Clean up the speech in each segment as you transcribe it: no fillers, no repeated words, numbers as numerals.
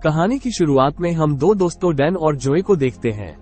कहानी की शुरुआत में हम दो दोस्तों डैन और जोए को देखते हैं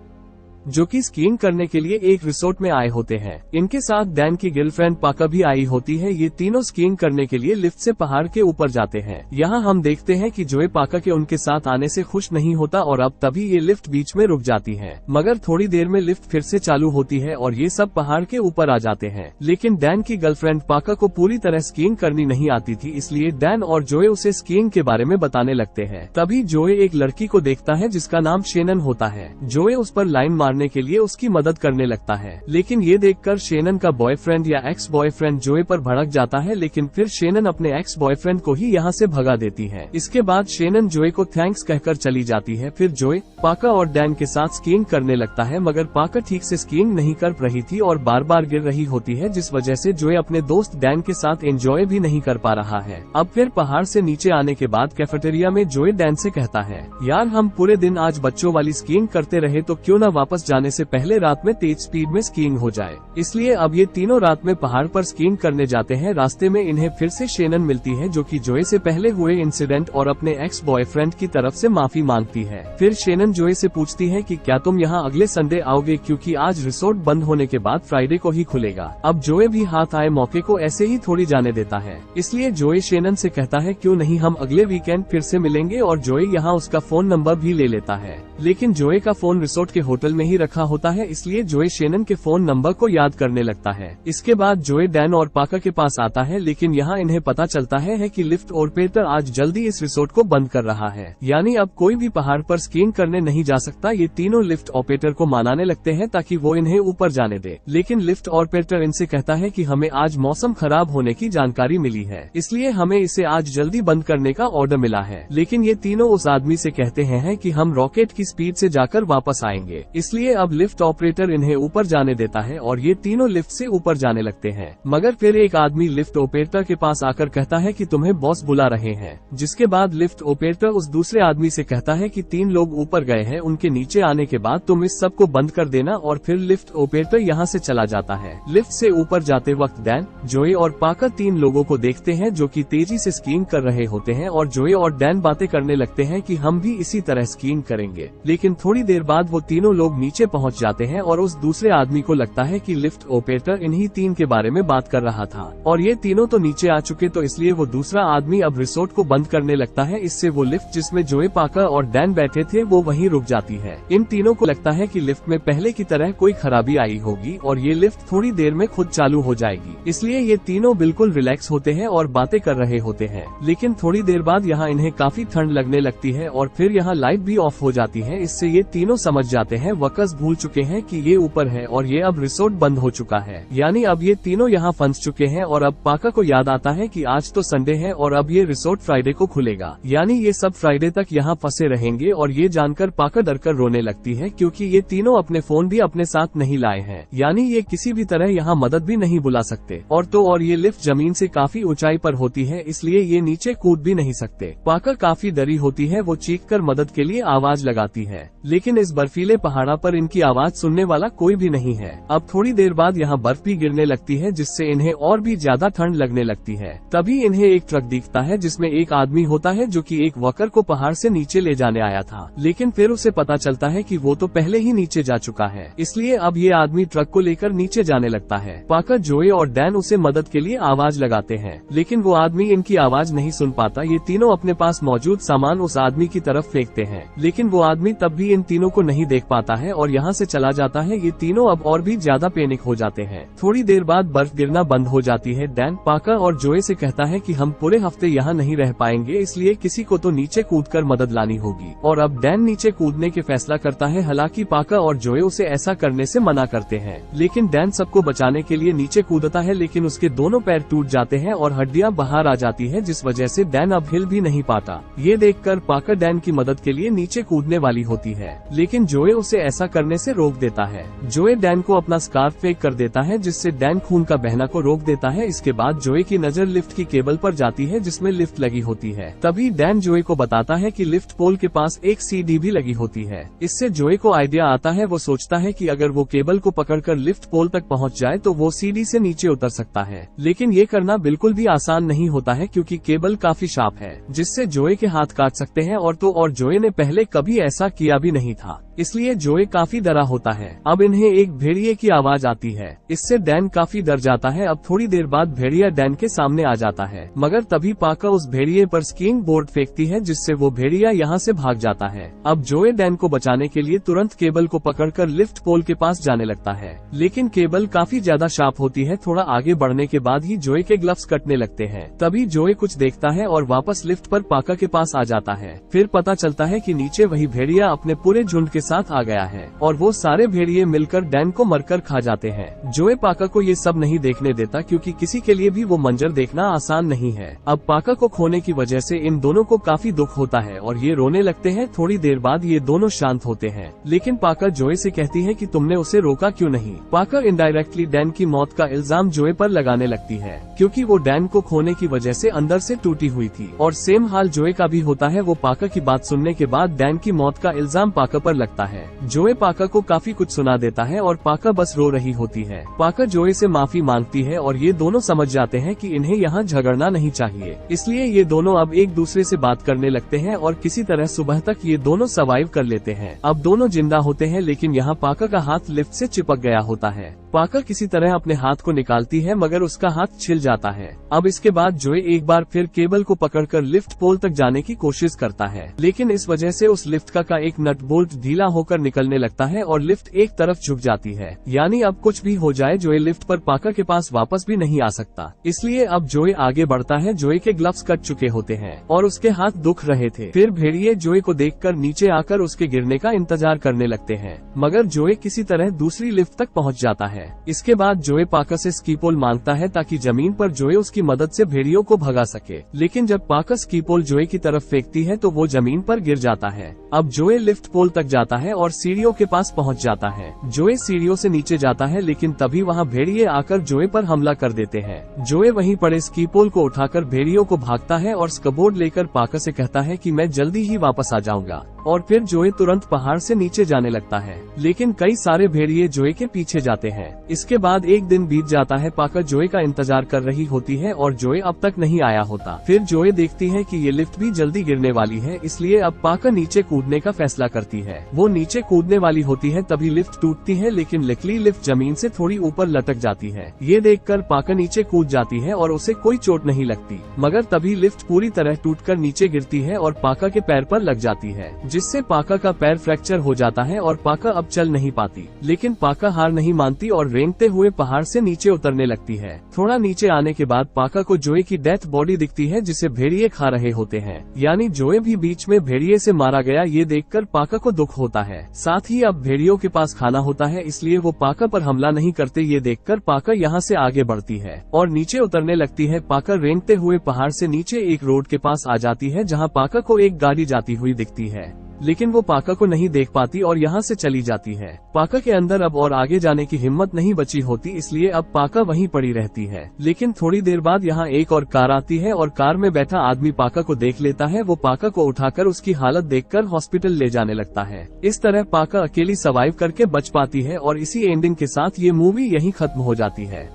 जो कि स्कीइंग करने के लिए एक रिसोर्ट में आए होते हैं। इनके साथ डैन की गर्लफ्रेंड पाका भी आई होती है। ये तीनों स्कीइंग करने के लिए लिफ्ट से पहाड़ के ऊपर जाते हैं। यहाँ हम देखते हैं कि जोए पाका के उनके साथ आने से खुश नहीं होता और अब तभी ये लिफ्ट बीच में रुक जाती है, मगर थोड़ी देर में लिफ्ट फिर से चालू होती है और ये सब पहाड़ के ऊपर आ जाते हैं। लेकिन डैन की गर्लफ्रेंड पाका को पूरी तरह स्कीइंग करनी नहीं आती थी, इसलिए डैन और जोए उसे स्कीइंग के बारे में बताने लगते हैं। तभी जोए एक लड़की को देखता है जिसका नाम शेनन होता है। जोए उस पर लाइन मारने के लिए उसकी मदद करने लगता है, लेकिन ये देखकर शेनन का बॉयफ्रेंड या एक्स बॉयफ्रेंड जोए पर भड़क जाता है। लेकिन फिर शेनन अपने एक्स बॉयफ्रेंड को ही यहाँ से भगा देती है। इसके बाद शेनन जोए को थैंक्स कहकर चली जाती है। फिर जोए पाका और डैन के साथ स्कीइंग करने लगता है, मगर पाका ठीक से स्कीइंग नहीं कर रही थी और बार बार गिर रही होती है, जिस वजह से जोए अपने दोस्त डैन के साथ एंजॉय भी नहीं कर पा रहा है। अब फिर पहाड़ से नीचे आने के बाद कैफेटेरिया में जोए डैन से कहता है, यार हम पूरे दिन आज बच्चों वाली स्कीइंग करते रहे तो क्यों न वापस जाने से पहले रात में तेज स्पीड में स्कीइंग हो जाए। इसलिए अब ये तीनों रात में पहाड़ पर स्कीइंग करने जाते हैं। रास्ते में इन्हें फिर से शेनन मिलती है जो कि जोए से पहले हुए इंसिडेंट और अपने एक्स बॉयफ्रेंड की तरफ से माफी मांगती है। फिर शेनन जोए से पूछती है कि क्या तुम यहाँ अगले संडे आओगे, क्योंकि आज रिसोर्ट बंद होने के बाद फ्राइडे को ही खुलेगा। अब जोए भी हाथ आए मौके को ऐसे ही थोड़ी जाने देता है, इसलिए जोए शेनन से कहता है क्यों नहीं हम अगले वीकेंड फिर से मिलेंगे, और जोए यहाँ उसका फोन नंबर भी ले लेता है। लेकिन जोए का फोन रिसोर्ट के होटल में ही रखा होता है, इसलिए जोए शेनन के फोन नंबर को याद करने लगता है। इसके बाद जोए डैन और पाका के पास आता है, लेकिन यहाँ इन्हें पता चलता है कि लिफ्ट ऑपरेटर आज जल्दी इस रिसोर्ट को बंद कर रहा है, यानी अब कोई भी पहाड़ पर स्कीइंग करने नहीं जा सकता। ये तीनों लिफ्ट ऑपरेटर को मनाने लगते हैं ताकि वो इन्हें ऊपर जाने दे, लेकिन लिफ्ट ऑपरेटर इनसे कहता है कि हमें आज मौसम खराब होने की जानकारी मिली है, इसलिए हमें इसे आज जल्दी बंद करने का ऑर्डर मिला है। लेकिन ये तीनों उस आदमी से कहते हैं कि हम रॉकेट की स्पीड से जाकर वापस आएंगे, इसलिए अब लिफ्ट ऑपरेटर इन्हें ऊपर जाने देता है और ये तीनों लिफ्ट से ऊपर जाने लगते हैं। मगर फिर एक आदमी लिफ्ट ऑपरेटर के पास आकर कहता है कि तुम्हें बॉस बुला रहे हैं, जिसके बाद लिफ्ट ऑपरेटर उस दूसरे आदमी से कहता है कि 3 लोग ऊपर गए हैं, उनके नीचे आने के बाद तुम इस सब को बंद कर देना, और फिर लिफ्ट ऑपरेटर यहाँ से चला जाता है। लिफ्ट से ऊपर जाते वक्त डैन, जोए और पाका 3 लोगों को देखते हैं जो कि तेजी से स्कीइंग कर रहे होते हैं, और जोए और डैन बातें करने लगते हैं कि हम भी इसी तरह स्कीइंग करेंगे। लेकिन थोड़ी देर बाद वो तीनों लोग नीचे पहुँच जाते हैं और उस दूसरे आदमी को लगता है कि लिफ्ट ऑपरेटर इन्हीं 3 के बारे में बात कर रहा था और ये तीनों तो नीचे आ चुके, तो इसलिए वो दूसरा आदमी अब रिसोर्ट को बंद करने लगता है। इससे वो लिफ्ट जिसमें जोए पाका और डैन बैठे थे वो वहीं रुक जाती है। इन तीनों को लगता है कि लिफ्ट में पहले की तरह कोई खराबी आई होगी और ये लिफ्ट थोड़ी देर में खुद चालू हो जाएगी, इसलिए ये तीनों बिल्कुल रिलैक्स होते हैं और बातें कर रहे होते हैं। लेकिन थोड़ी देर बाद यहाँ इन्हें काफी ठंड लगने लगती है और फिर यहाँ लाइट भी ऑफ हो जाती है। इससे ये तीनों समझ जाते हैं, वकस भूल चुके हैं कि ये ऊपर है और ये अब रिसोर्ट बंद हो चुका है, यानी अब ये तीनों यहाँ फंस चुके हैं। और अब पाका को याद आता है कि आज तो संडे है और अब ये रिसोर्ट फ्राइडे को खुलेगा, यानी ये सब फ्राइडे तक यहाँ फंसे रहेंगे। और ये जानकर पाका डरकर रोने लगती है, क्योंकि ये तीनों अपने फोन भी अपने साथ नहीं लाए हैं, यानी ये किसी भी तरह यहाँ मदद भी नहीं बुला सकते। और ये लिफ्ट जमीन से काफी ऊंचाई पर होती है, इसलिए ये नीचे कूद भी नहीं सकते। पाका काफी डरी होती है, वो चीख कर मदद के लिए आवाज लगाती है, लेकिन इस बर्फीले पहाड़ा पर इनकी आवाज सुनने वाला कोई भी नहीं है। अब थोड़ी देर बाद यहाँ बर्फ भी गिरने लगती है, जिससे इन्हें और भी ज्यादा ठंड लगने लगती है। तभी इन्हें एक ट्रक दिखता है जिसमें एक आदमी होता है जो कि एक वर्कर को पहाड़ से नीचे ले जाने आया था, लेकिन फिर उसे पता चलता है कि वो तो पहले ही नीचे जा चुका है, इसलिए अब ये आदमी ट्रक को लेकर नीचे जाने लगता है। पाका, जोए और डैन उसे मदद के लिए आवाज लगाते हैं, लेकिन वो आदमी इनकी आवाज नहीं सुन पाता। ये तीनों अपने पास मौजूद सामान उस आदमी की तरफ फेंकते हैं, लेकिन वो आदमी तब भी इन तीनों को नहीं देख पाता है और यहाँ से चला जाता है। ये तीनों अब और भी ज्यादा पैनिक हो जाते हैं। थोड़ी देर बाद बर्फ गिरना बंद हो जाती है। डैन पाका और जोए से कहता है कि हम पूरे हफ्ते यहाँ नहीं रह पाएंगे, इसलिए किसी को तो नीचे कूदकर मदद लानी होगी। और अब डैन नीचे कूदने के फैसला करता है, हालांकि पाका और जोए उसे ऐसा करने से मना करते हैं, लेकिन डैन सबको बचाने के लिए नीचे कूदता है, लेकिन उसके दोनों पैर टूट जाते हैं और हड्डियां बाहर आ जाती है, जिस वजह से डैन अब हिल भी नहीं पाता। ये देखकर पाका डैन की मदद के लिए नीचे कूदने वाली होती है, लेकिन जोए उसे ऐसा ऐसा करने से रोक देता है। जोए डैन को अपना स्कार्फ फेंक कर देता है जिससे डैन खून का बहना को रोक देता है। इसके बाद जोए की नजर लिफ्ट की केबल पर जाती है जिसमें लिफ्ट लगी होती है। तभी डैन जोए को बताता है कि लिफ्ट पोल के पास एक सीडी भी लगी होती है। इससे जोए को आइडिया आता है। वो सोचता है कि अगर वो केबल को पकड़कर लिफ्ट पोल तक पहुंच जाए तो वो सीडी से नीचे उतर सकता है। लेकिन ये करना बिल्कुल भी आसान नहीं होता है क्योंकि केबल काफी शार्प है जिससे जोए के हाथ काट सकते हैं और जोए ने पहले कभी ऐसा किया भी नहीं था, इसलिए जोए काफी डरा होता है। अब इन्हें एक भेड़िए की आवाज आती है। इससे डैन काफी डर जाता है। अब थोड़ी देर बाद भेड़िया डैन के सामने आ जाता है, मगर तभी पाका उस भेड़िए पर स्कीइंग बोर्ड फेंकती है जिससे वो भेड़िया यहाँ से भाग जाता है। अब जोए डैन को बचाने के लिए तुरंत केबल को पकड़कर लिफ्ट पोल के पास जाने लगता है, लेकिन केबल काफी ज्यादा शार्प होती है। थोड़ा आगे बढ़ने के बाद ही जोए के ग्लव्स कटने लगते हैं। तभी जोए कुछ देखता है और वापस लिफ्ट पर पाका के पास आ जाता है। फिर पता चलता है कि नीचे वही भेड़िया अपने पूरे झुंड के साथ आ गया है और वो सारे भेड़िए मिलकर डैन को मरकर खा जाते हैं। जोए पाका को ये सब नहीं देखने देता क्योंकि किसी के लिए भी वो मंजर देखना आसान नहीं है। अब पाका को खोने की वजह से इन दोनों को काफी दुख होता है और ये रोने लगते हैं। थोड़ी देर बाद ये दोनों शांत होते हैं, लेकिन पाका जोए से कहती है कि तुमने उसे रोका क्यों नहीं। पाका इनडायरेक्टली डैन की मौत का इल्जाम जोए पर लगाने लगती है क्योंकि वो डैन को खोने की वजह से अंदर से टूटी हुई थी और सेम हाल जोए का भी होता है। वो पाका की बात सुनने के बाद डैन की मौत का इल्जाम पाका पर लगता है। जोए पाका को काफी कुछ सुना देता है और पाका बस रो रही होती है। पाका जोए से माफी मांगती है और ये दोनों समझ जाते हैं कि इन्हें यहाँ झगड़ना नहीं चाहिए, इसलिए ये दोनों अब एक दूसरे से बात करने लगते हैं और किसी तरह सुबह तक ये दोनों सर्वाइव कर लेते हैं। अब दोनों जिंदा होते हैं, लेकिन यहाँ पाका का हाथ लिफ्ट से चिपक गया होता है। पाका किसी तरह अपने हाथ को निकालती है मगर उसका हाथ छिल जाता है। अब इसके बाद जोए एक बार फिर केबल को पकड़कर लिफ्ट पोल तक जाने की कोशिश करता है, लेकिन इस वजह से उस लिफ्ट का एक नट बोल्ट ढीला होकर निकलने लगता है और लिफ्ट एक तरफ झुक जाती है। यानी अब कुछ भी हो जाए जोए लिफ्ट पर पाका के पास वापस भी नहीं आ सकता, इसलिए अब जोए आगे बढ़ता है। जोए के ग्लव्स कट चुके होते हैं और उसके हाथ दुख रहे थे। फिर भेड़िए जोए को देखकर नीचे आकर उसके गिरने का इंतजार करने लगते हैं, मगर जोए किसी तरह दूसरी लिफ्ट तक पहुंच जाता है। इसके बाद जोए पाका से स्कीपोल मांगता है ताकि जमीन पर जोए उसकी मदद से भेड़ियों को भगा सके, लेकिन जब पाका स्कीपोल जोए की तरफ फेंकती है तो वो जमीन पर गिर जाता है। अब जोए लिफ्ट पोल तक जाता है और सीढ़ियों के पास पहुंच जाता है। जोए सीढ़ियों से नीचे जाता है, लेकिन तभी वहां भेड़िए आकर जोए पर हमला कर देते हैं। जोए वहीं पड़े स्कीपोल को उठाकर भेड़ियों को भागता है और स्कबोर्ड लेकर पाका से कहता है कि मैं जल्दी ही वापस आ जाऊंगा, और फिर जोए तुरंत पहाड़ से नीचे जाने लगता है, लेकिन कई सारे भेड़िए जोए के पीछे जाते हैं। इसके बाद एक दिन बीत जाता है। पाका जोए का इंतजार कर रही होती है और जोए अब तक नहीं आया होता। फिर जोए देखती है कि ये लिफ्ट भी जल्दी गिरने वाली है, इसलिए अब पाका नीचे कूदने का फैसला करती है। वो नीचे कूदने वाली होती है तभी लिफ्ट टूटती है, लेकिन लकीली लिफ्ट जमीन से थोड़ी ऊपर लटक जाती है। ये देखकर पाका नीचे कूद जाती है और उसे कोई चोट नहीं लगती, मगर तभी लिफ्ट पूरी तरह टूटकर नीचे गिरती है और पाका के पैर पर लग जाती है, जिससे पाका का पैर फ्रैक्चर हो जाता है और पाका अब चल नहीं पाती। लेकिन पाका हार नहीं मानती और रेंगते हुए पहाड़ से नीचे उतरने लगती है। थोड़ा नीचे आने के बाद पाका को जोए की डेथ बॉडी दिखती है जिसे भेड़िए खा रहे होते हैं, यानी जोए भी बीच में भेड़िए से मारा गया। ये देखकर पाका को दुख होता है। साथ ही अब भेड़ियों के पास खाना होता है, इसलिए वो पाका पर हमला नहीं करते। ये देखकर पाका यहाँ से आगे बढ़ती है और नीचे उतरने लगती है। पाका रेंगते हुए पहाड़ से नीचे एक रोड के पास आ जाती है जहाँ पाका को एक गाड़ी जाती हुई दिखती है, लेकिन वो पाका को नहीं देख पाती और यहाँ से चली जाती है। पाका के अंदर अब और आगे जाने की हिम्मत नहीं बची होती, इसलिए अब पाका वहीं पड़ी रहती है। लेकिन थोड़ी देर बाद यहाँ एक और कार आती है और कार में बैठा आदमी पाका को देख लेता है। वो पाका को उठाकर उसकी हालत देखकर हॉस्पिटल ले जाने लगता है। इस तरह पाका अकेली सर्वाइव करके बच पाती है और इसी एंडिंग के साथ ये मूवी यहीं खत्म हो जाती है।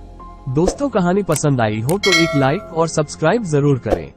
दोस्तों, कहानी पसंद आई हो तो एक लाइक और सब्सक्राइब जरूर करें।